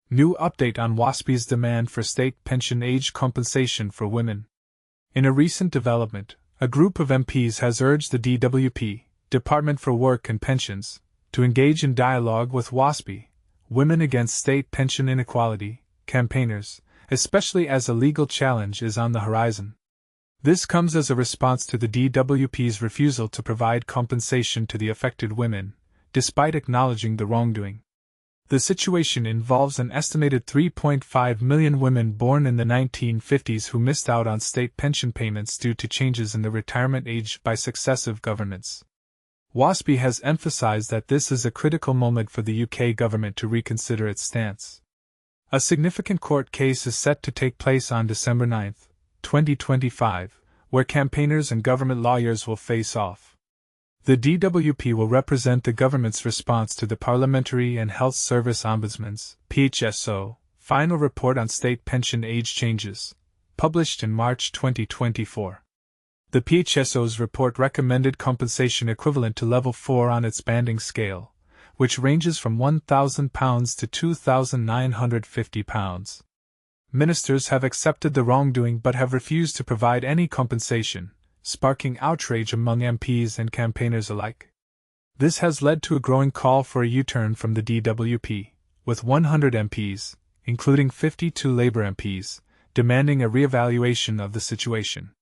New update on WASPI's demand for state pension age compensation for women. In a recent development, a group of MPs has urged the DWP, Department for Work and Pensions, to engage in dialogue with WASPI, Women Against State Pension Inequality, campaigners, especially as a legal challenge is on the horizon. This comes as a response to the DWP's refusal to provide compensation to the affected women, despite acknowledging the wrongdoing. The situation involves an estimated 3.5 million women born in the 1950s who missed out on state pension payments due to changes in the retirement age by successive governments. WASPI has emphasized that this is a critical moment for the UK government to reconsider its stance. A significant court case is set to take place on December 9, 2025, where campaigners and government lawyers will face off. The DWP will represent the government's response to the Parliamentary and Health Service Ombudsman's (PHSO) final report on state pension age changes, published in March 2024. The PHSO's report recommended compensation equivalent to Level 4 on its banding scale, which ranges from £1,000 to £2,950. Ministers have accepted the wrongdoing but have refused to provide any compensation, sparking outrage among MPs and campaigners alike. This has led to a growing call for a U-turn from the DWP, with 100 MPs, including 52 Labour MPs, demanding a re-evaluation of the situation.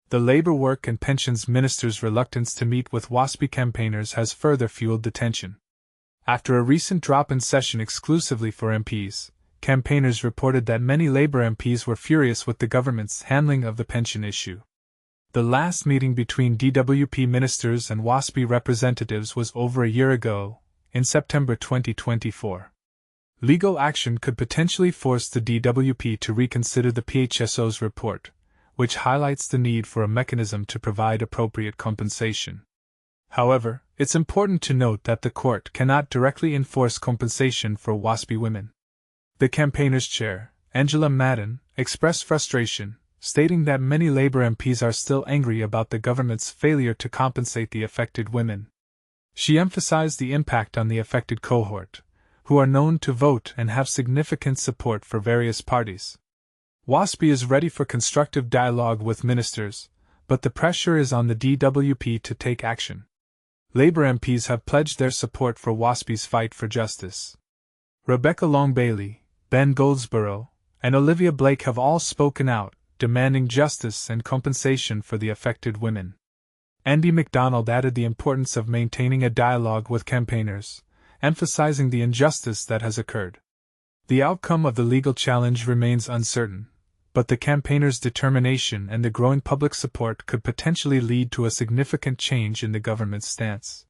The Labour Work and Pensions Minister's reluctance to meet with WASPI campaigners has further fueled the tension. After a recent drop in session exclusively for MPs, campaigners reported that many Labour MPs were furious with the government's handling of the pension issue. The last meeting between DWP ministers and WASPI representatives was over a year ago, in September 2024. Legal action could potentially force the DWP to reconsider the PHSO's report, which highlights the need for a mechanism to provide appropriate compensation. However, it's important to note that the court cannot directly enforce compensation for WASPI women. The campaigners' chair, Angela Madden, expressed frustration, stating that many Labour MPs are still angry about the government's failure to compensate the affected women. She emphasized the impact on the affected cohort, who are known to vote and have significant support for various parties. WASPI is ready for constructive dialogue with ministers, but the pressure is on the DWP to take action. Labour MPs have pledged their support for WASPI's fight for justice. Rebecca Long-Bailey, Ben Goldsborough, and Olivia Blake have all spoken out, demanding justice and compensation for the affected women. Andy MacDonald added the importance of maintaining a dialogue with campaigners, emphasizing the injustice that has occurred. The outcome of the legal challenge remains uncertain, but the campaigners' determination and the growing public support could potentially lead to a significant change in the government's stance.